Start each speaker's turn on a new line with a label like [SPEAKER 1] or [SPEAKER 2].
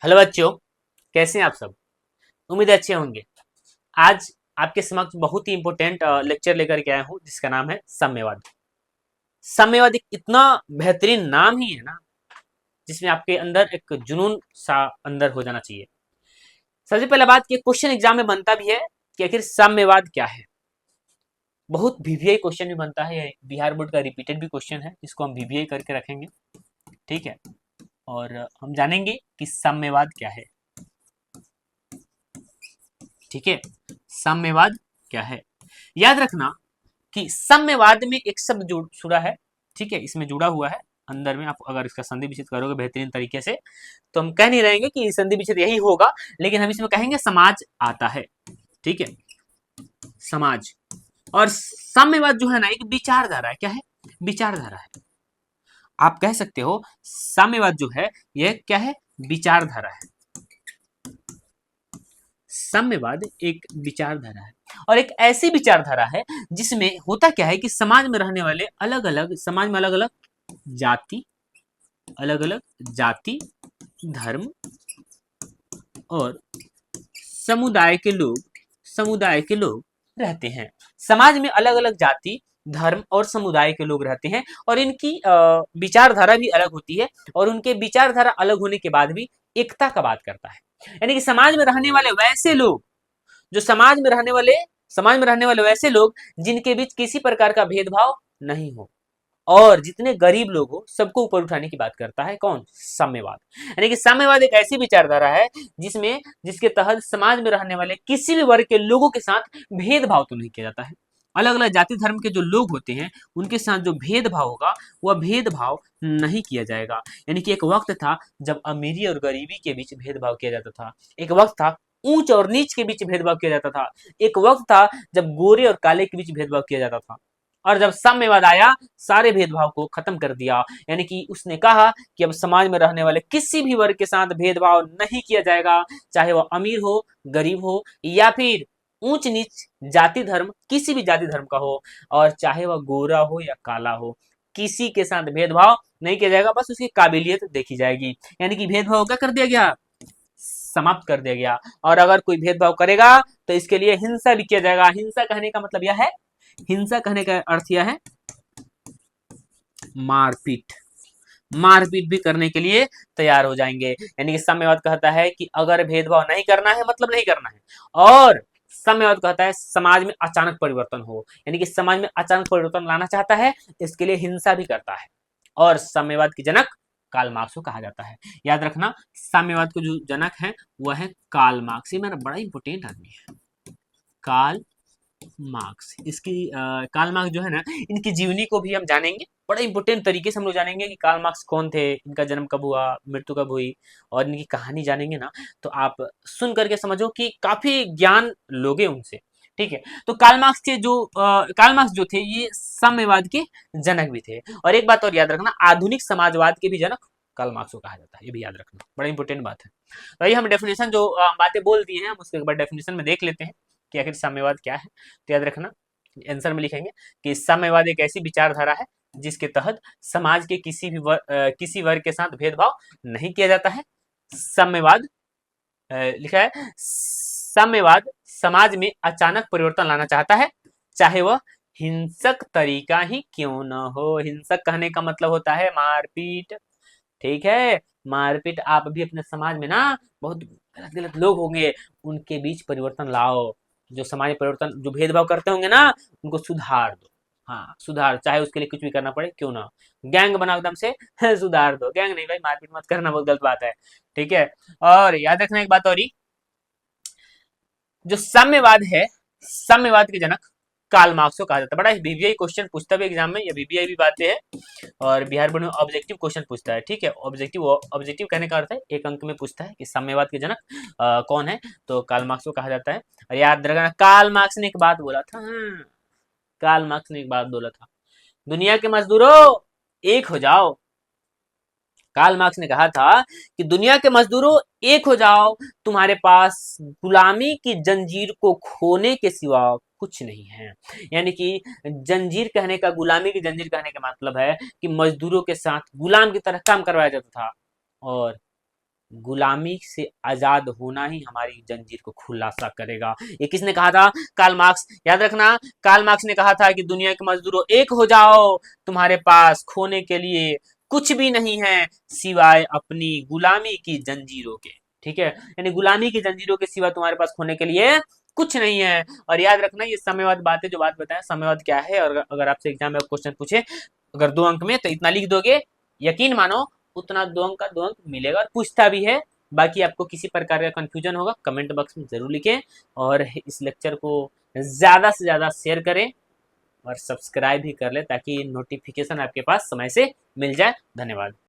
[SPEAKER 1] Hello बच्चों, कैसे हैं आप सब। उम्मीद है अच्छे होंगे। आज आपके समक्ष बहुत ही इंपॉर्टेंट लेक्चर लेकर के आया हूँ जिसका नाम है साम्यवाद। साम्यवाद एक इतना बेहतरीन नाम ही है ना, जिसमें आपके अंदर एक जुनून सा अंदर हो जाना चाहिए। सबसे पहले बात कि क्वेश्चन एग्जाम में बनता भी है कि आखिर साम्यवाद क्या है। बहुत वीवीआई क्वेश्चन भी बनता है, बिहार बोर्ड का रिपीटेड भी क्वेश्चन है, इसको हम वीवीआई करके रखेंगे। ठीक है, और हम जानेंगे कि साम्यवाद क्या है। ठीक है, साम्यवाद क्या है। याद रखना कि साम्यवाद में एक शब्द जुड़ा है। ठीक है, इसमें जुड़ा हुआ है अंदर में। आप अगर इसका संधि विच्छेद करोगे बेहतरीन तरीके से तो हम कह नहीं रहेंगे कि संधि विच्छेद यही होगा, लेकिन हम इसमें कहेंगे समाज आता है। ठीक है, समाज। और साम्यवाद जो है ना, एक विचारधारा है। क्या है? विचारधारा है। आप कह सकते हो साम्यवाद जो है यह क्या है? विचारधारा है। साम्यवाद एक विचारधारा है, और एक ऐसी विचारधारा है जिसमें होता क्या है कि समाज में रहने वाले अलग अलग, समाज में अलग अलग जाति, धर्म और समुदाय के लोग रहते हैं। समाज में अलग अलग जाति, धर्म और समुदाय के लोग रहते हैं, और इनकी विचारधारा भी अलग होती है, और उनके विचारधारा अलग होने के बाद भी एकता का बात करता है। यानी कि समाज में रहने वाले वैसे लोग, जो समाज में रहने वाले वैसे लोग जिनके बीच किसी प्रकार का भेदभाव नहीं हो, और जितने गरीब लोग हो सबको ऊपर उठाने की बात करता है। कौन? साम्यवाद। यानी कि साम्यवाद एक ऐसी विचारधारा है जिसके तहत समाज में रहने वाले किसी भी वर्ग के लोगों के साथ भेदभाव तो नहीं किया जाता है। अलग अलग जाति धर्म के जो लोग होते हैं उनके साथ जो भेदभाव होगा वह भेदभाव नहीं किया जाएगा। यानी कि एक वक्त था जब अमीरी और गरीबी के बीच भेदभाव किया जाता था। एक वक्त था ऊंच और नीच के बीच भेदभाव किया जाता था। एक वक्त था जब गोरे और काले के बीच भेदभाव किया जाता था। और जब साम्यवाद आया, सारे भेदभाव को खत्म कर दिया। यानी कि उसने कहा कि अब समाज में रहने वाले किसी भी वर्ग के साथ भेदभाव नहीं किया जाएगा, चाहे वह अमीर हो, गरीब हो, या फिर ऊंच नीच जाति धर्म, किसी भी जाति धर्म का हो, और चाहे वह गोरा हो या काला हो, किसी के साथ भेदभाव नहीं किया जाएगा। बस उसकी काबिलियत देखी जाएगी। यानी कि भेदभाव क्या कर दिया गया? समाप्त कर दिया गया। और अगर कोई भेदभाव करेगा तो इसके लिए हिंसा भी किया जाएगा। हिंसा कहने का मतलब यह है, हिंसा कहने का अर्थ यह है मारपीट। मारपीट भी करने के लिए तैयार हो जाएंगे। यानी कि साम्यवाद कहता है कि अगर भेदभाव नहीं करना है मतलब नहीं करना है। और साम्यवाद कहता है समाज में अचानक परिवर्तन हो, यानी कि समाज में अचानक परिवर्तन लाना चाहता है, इसके लिए हिंसा भी करता है। और साम्यवाद की जनक कार्ल मार्क्स को कहा जाता है। याद रखना, साम्यवाद को जो जनक है वह है कार्ल मार्क्स। ये मेरा बड़ा इंपॉर्टेंट आदमी है, कार्ल मार्क्स। इसकी कार्ल मार्क्स जो है ना, इनकी जीवनी को भी हम जानेंगे। बड़े इंपॉर्टेंट तरीके से हम लोग जानेंगे कि कार्ल मार्क्स कौन थे, इनका जन्म कब हुआ, मृत्यु कब हुई, और इनकी कहानी जानेंगे ना तो आप सुन करके समझो कि काफी ज्ञान लोगे उनसे। ठीक है, तो कार्ल मार्क्स जो थे ये साम्यवाद के जनक भी थे। और एक बात और याद रखना, आधुनिक समाजवाद के भी जनक कार्ल मार्क्स को कहा जाता है। ये भी याद रखना, बड़ा इंपॉर्टेंट बात है। तो ये हम डेफिनेशन जो बातें बोल दी हैं, हम उसके एक बार डेफिनेशन में देख लेते हैं कि आखिर साम्यवाद क्या है। तो याद रखना, आंसर में लिखेंगे कि साम्यवाद एक ऐसी विचारधारा है जिसके तहत समाज के किसी वर्ग के साथ भेदभाव नहीं किया जाता है। साम्यवाद लिखा है, साम्यवाद समाज में अचानक परिवर्तन लाना चाहता है, चाहे वह हिंसक तरीका ही क्यों न हो। हिंसक कहने का मतलब होता है मारपीट। ठीक है, मारपीट। आप भी अपने समाज में ना बहुत गलत गलत लोग होंगे, उनके बीच परिवर्तन लाओ। जो समाज परिवर्तन, जो भेदभाव करते होंगे ना, उनको सुधार दो। हाँ, सुधार, चाहे उसके लिए कुछ भी करना पड़े क्यों ना। गैंग बनाओ एकदम से सुधार दो। गैंग नहीं भाई, मारपीट मत करना, बहुत गलत बात है। ठीक है, और याद रखना एक बात और ही, जो साम्यवाद है, साम्यवाद के जनक कार्ल मार्क्स को कहा जाता है। बड़ा वीवीआई क्वेश्चन पूछता है एग्जाम में, ये वीवीआई भी बातें हैं, और बिहार बोर्ड में ऑब्जेक्टिव क्वेश्चन पूछता है। ठीक है, ऑब्जेक्टिव कहने का अर्थ है एक अंक में पूछता है कि साम्यवाद के जनक कौन है, तो कार्ल मार्क्स को कहा जाता है। और याद रखना, कार्ल मार्क्स ने एक बात बोला था। कार्ल मार्क्स ने एक बात बोला था, दुनिया के मजदूरों एक हो जाओ। कार्ल मार्क्स ने कहा था कि दुनिया के मजदूरों एक हो जाओ, तुम्हारे पास गुलामी की जंजीर को खोने के सिवा कुछ नहीं है। यानी कि जंजीर कहने का, गुलामी की जंजीर कहने का मतलब है कि मजदूरों के साथ गुलाम की तरह काम करवाया जाता था, और गुलामी से आजाद होना ही हमारी जंजीर को खुलासा करेगा। ये किसने कहा था? Karl Marx. याद रखना, कार्ल मार्क्स ने कहा था कि दुनिया के मजदूरों एक हो जाओ, तुम्हारे पास खोने के लिए कुछ भी नहीं है सिवाय अपनी गुलामी की जंजीरों के। ठीक है, यानी गुलामी की जंजीरों के सिवा तुम्हारे पास खोने के लिए कुछ नहीं है। और याद रखना, ये साम्यवाद बातें जो बात बताएं, साम्यवाद क्या है, और अगर आपसे एग्जाम में क्वेश्चन पूछे अगर 2 अंक में, तो इतना लिख दोगे, यकीन मानो उतना 2 अंक का 2 अंक मिलेगा। और पूछता भी है। बाकी आपको किसी प्रकार का कंफ्यूजन होगा कमेंट बॉक्स में जरूर लिखें, और इस लेक्चर को ज्यादा से ज्यादा शेयर करें और सब्सक्राइब भी कर ले, ताकि नोटिफिकेशन आपके पास समय से मिल जाए। धन्यवाद।